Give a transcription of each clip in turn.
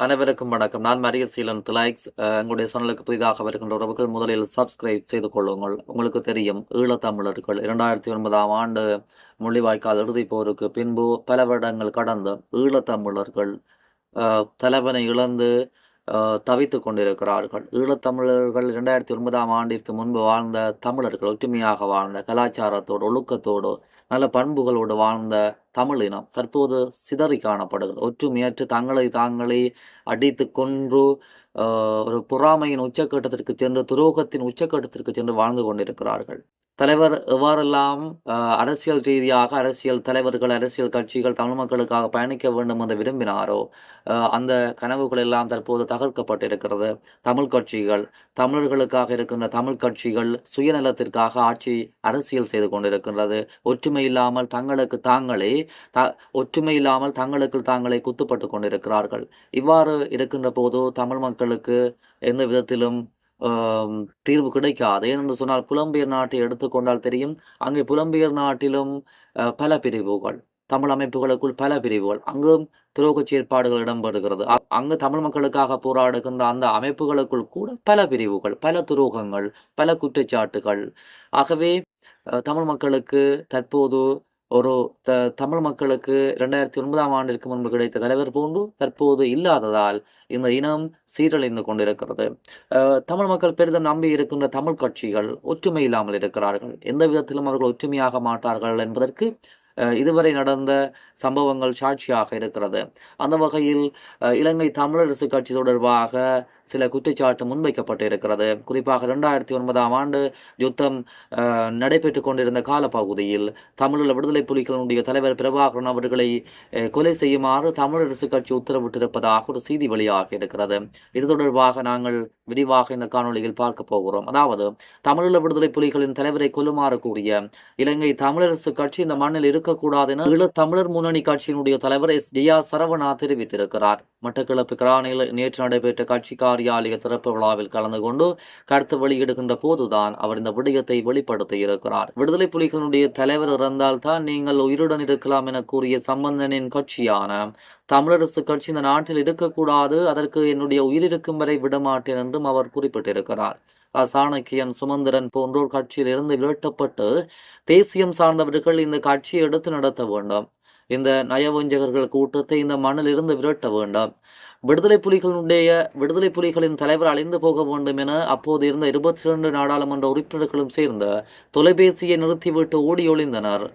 அனைவருக்கும் வணக்கம். நான் மரியசீலன் திலாய்க்ஸ். எங்களுடைய சேனலுக்கு புதிதாக வருகின்ற உறவுகள் முதலில் சப்ஸ்கிரைப் செய்து கொள்ளுங்கள். உங்களுக்கு தெரியும், ஈழத்தமிழர்கள் 2009ஆம் ஆண்டு முள்ளிவாய்க்கால் இறுதிப் போருக்கு பின்பு பல வருடங்கள் கடந்த ஈழத்தமிழர்கள் தலைவனை இழந்து தவித்துக் கொண்டிருக்கிறார்கள். ஈழத்தமிழர்கள் 2009ஆம் ஆண்டிற்கு முன்பு வாழ்ந்த தமிழர்கள், ஒற்றுமையாக வாழ்ந்த, கலாச்சாரத்தோடு ஒழுக்கத்தோடு நல்ல பண்புகளோடு வாழ்ந்த தமிழ் இனம் தற்போது சிதறி காணப்படுகிறது. ஒற்றுமையற்று தங்களை தாங்களே அடித்து கொன்று ஒரு பொறாமையின் உச்சக்கட்டத்திற்கு சென்று, துரோகத்தின் உச்சக்கட்டத்திற்கு சென்று வாழ்ந்து கொண்டிருக்கிறார்கள். தலைவர் எவ்வாறெல்லாம் அரசியல் ரீதியாக அரசியல் தலைவர்கள், அரசியல் கட்சிகள் தமிழ் மக்களுக்காக பயணிக்க வேண்டும் என்று விரும்பினாரோ, அந்த கனவுகள் எல்லாம் தற்போது தகர்க்கப்பட்டிருக்கிறது. தமிழ் கட்சிகள், தமிழர்களுக்காக இருக்கின்ற தமிழ் கட்சிகள் சுயநலத்திற்காக ஆட்சி அரசியல் செய்து கொண்டிருக்கின்றது. ஒற்றுமை இல்லாமல் தங்களுக்கு தாங்களே ஒற்றுமை இல்லாமல் தங்களுக்கு தாங்களே குத்துப்பட்டு கொண்டிருக்கிறார்கள். இவ்வாறு இருக்கின்ற போது தமிழ் மக்களுக்கு எந்த விதத்திலும் தீர்வு கிடைக்காது. ஏனென்று சொன்னால், புலம்பெயர் நாட்டை எடுத்துக்கொண்டால் தெரியும். அங்கே புலம்பெயர் நாட்டிலும் பல பிரிவுகள், தமிழ் அமைப்புகளுக்குள் பல பிரிவுகள், அங்கும் துரோக செயற்பாடுகள் இடம்பெறுகிறது. அங்கு தமிழ் மக்களுக்காக போராடுகின்ற அந்த அமைப்புகளுக்குள் கூட பல பிரிவுகள், பல துரோகங்கள், பல குற்றச்சாட்டுகள். ஆகவே தமிழ் மக்களுக்கு தற்போது ஒரு தமிழ் மக்களுக்கு 2009ஆம் ஆண்டிற்கு முன்பு கிடைத்த தலைவர் போன்று தற்போது இல்லாததால் இந்த இனம் சீரழிந்து கொண்டிருக்கிறது. தமிழ் மக்கள் பெரிதும் நம்பி இருக்கின்ற தமிழ் கட்சிகள் ஒற்றுமை இல்லாமல் இருக்கிறார்கள். எந்த விதத்திலும் அவர்கள் ஒற்றுமையாக மாட்டார்கள் என்பதற்கு இதுவரை நடந்த சம்பவங்கள் சாட்சியாக இருக்கிறது. அந்த வகையில் இலங்கை தமிழரசு கட்சி தொடர்பாக சில குற்றச்சாட்டு முன்வைக்கப்பட்டு இருக்கிறது. குறிப்பாக 2009ஆம் ஆண்டு யுத்தம் நடைபெற்று கொண்டிருந்த காலப்பகுதியில் தமிழீழ விடுதலை புலிகளுடைய தலைவர் பிரபாகரன் அவர்களை கொலை செய்யுமாறு தமிழரசு கட்சி உத்தரவிட்டிருப்பதாக ஒரு செய்தி வெளியாக இருக்கிறது. இது தொடர்பாக நாங்கள் விரிவாக இந்த காணொலியில் பார்க்க போகிறோம். அதாவது, தமிழீழ விடுதலை புலிகளின் தலைவரை கொல்லுமாறு கூறிய இலங்கை தமிழரசு கட்சி இந்த மண்ணில் இருக்கக்கூடாது என ஈழத் தமிழர் முன்னணி கட்சியினுடைய தலைவர் எஸ்.டி.ஆ. சரவணா தெரிவித்திருக்கிறார். மட்டக்களப்பு கிரானில் நேற்று நடைபெற்ற கட்சி காரியாலய திறப்பு விழாவில் கலந்து கொண்டு கருத்து வெளியிடுகின்ற போதுதான் அவர் இந்த விடயத்தை வெளிப்படுத்தி இருக்கிறார். விடுதலை புலிகளுடைய தலைவர் இறந்தால் தான் நீங்கள் உயிருடன் இருக்கலாம் என கூறிய சம்பந்தனின் கட்சியான தமிழரசு கட்சி இந்த நாட்டில் இருக்கக்கூடாது, அதற்கு என்னுடைய உயிர் இருக்கும் வரை விடமாட்டேன் என்றும் அவர் குறிப்பிட்டிருக்கிறார். சாணக்கியன், சுமந்திரன் போன்றோர் கட்சியில் இருந்து விரட்டப்பட்டு தேசியம் சார்ந்தவர்கள் இந்த கட்சியை எடுத்து நடத்த வேண்டும். இந்த நயவஞ்சகர்கள் கூட்டத்தை இந்த மண்ணில் இருந்து விரட்ட வேண்டும். விடுதலை புலிகளின் தலைவர் அழிந்து போக வேண்டும் என அப்போது இருந்த 22 நாடாளுமன்ற உறுப்பினர்களும் சேர்ந்த தொலைபேசியை நிறுத்திவிட்டு ஓடி ஒளிந்தனர்.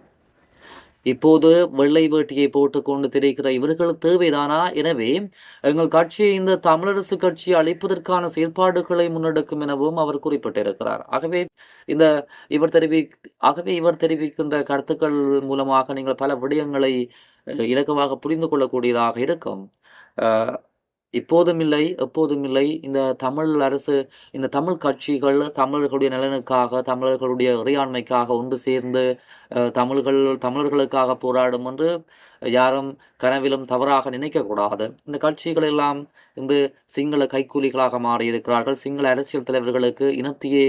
இப்போது வெள்ளை வேட்டியை போட்டுக்கொண்டு திரைக்கிற இவர்கள் தேவைதானா? எனவே எங்கள் கட்சியை இந்த தமிழரசு கட்சியை அழிப்பதற்கான செயல்பாடுகளை முன்னெடுக்கும் எனவும் அவர் குறிப்பிட்டிருக்கிறார். ஆகவே இவர் தெரிவிக்கின்ற கருத்துக்கள் மூலமாக நீங்கள் பல விடயங்களை இலகுவாக புரிந்து கொள்ளக்கூடியதாக இருக்கும். இப்போதும் இல்லை, எப்போதும் இல்லை, இந்த தமிழ் கட்சிகள் தமிழர்களுடைய நலனுக்காக, தமிழர்களுடைய இறையாண்மைக்காக ஒன்று சேர்ந்து தமிழர்களுக்காக போராடும் என்று யாரும் கனவிலும் தவறாக நினைக்கக்கூடாது. இந்த கட்சிகள் எல்லாம் இந்த சிங்கள கைக்கூலிகளாக மாறியிருக்கிறார்கள். சிங்கள அரசியல் தலைவர்களுக்கு இனத்தையே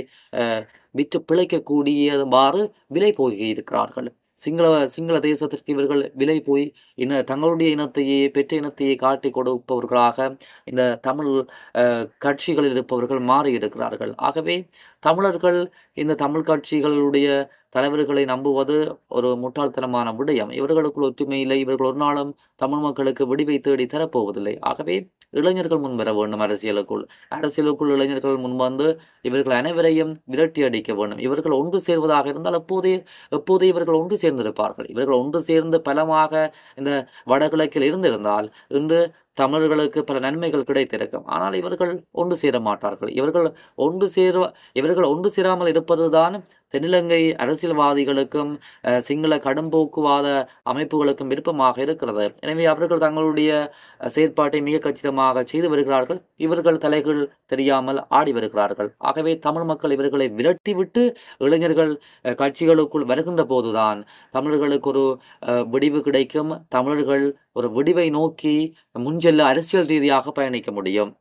விற்று பிழைக்கக்கூடியவாறு விலை போகி இருக்கிறார்கள். சிங்கள தேசத்திற்கு இவர்கள் விலை போய் தங்களுடைய இனத்தையே, பெற்ற இனத்தையே காட்டி கொடுப்பவர்களாக இந்த தமிழ் கட்சிகளில் இருப்பவர்கள் மாறி இருக்கிறார்கள். ஆகவே தமிழர்கள் இந்த தமிழ் கட்சிகளுடைய தலைவர்களை நம்புவது ஒரு முட்டாள்தனமான விடயம். இவர்களுக்குள் ஒற்றுமை இல்லை. இவர்கள் ஒரு நாளும் தமிழ் மக்களுக்கு விடிவை தேடி தரப்போவதில்லை. ஆகவே இளைஞர்கள் முன்வர வேண்டும். அரசியலுக்குள் இளைஞர்கள் முன்வந்து இவர்கள் அனைவரையும் விரட்டி அடிக்க வேண்டும். இவர்கள் ஒன்று சேர்வதாக இருந்தால் எப்போதே இவர்கள் ஒன்று சேர்ந்திருப்பார்கள். இவர்கள் ஒன்று சேர்ந்து பலமாக இந்த வடகிழக்கில் இருந்திருந்தால் இன்று தமிழர்களுக்கு பல நன்மைகள் கிடைத்திருக்கும். ஆனால் இவர்கள் ஒன்று சேர மாட்டார்கள். இவர்கள் ஒன்று சேராமல் இருப்பதுதான் தென்னிலங்கை அரசியல்வாதிகளுக்கும் சிங்கள கடும்போக்குவாத அமைப்புகளுக்கும் விருப்பமாக இருக்கிறது. எனவே அவர்கள் தங்களுடைய செயற்பாட்டை மிக கச்சிதமாக செய்து வருகிறார்கள். இவர்கள் தலைகள் தெரியாமல் ஆடி வருகிறார்கள். ஆகவே தமிழ் மக்கள் இவர்களை விரட்டிவிட்டு இளைஞர்கள் கட்சிகளுக்குள் வருகின்ற போதுதான் தமிழர்களுக்கு ஒரு விடிவு கிடைக்கும். தமிழர்கள் ஒரு விடிவை நோக்கி முன்செல்ல அரசியல் ரீதியாக பயணிக்க முடியும்.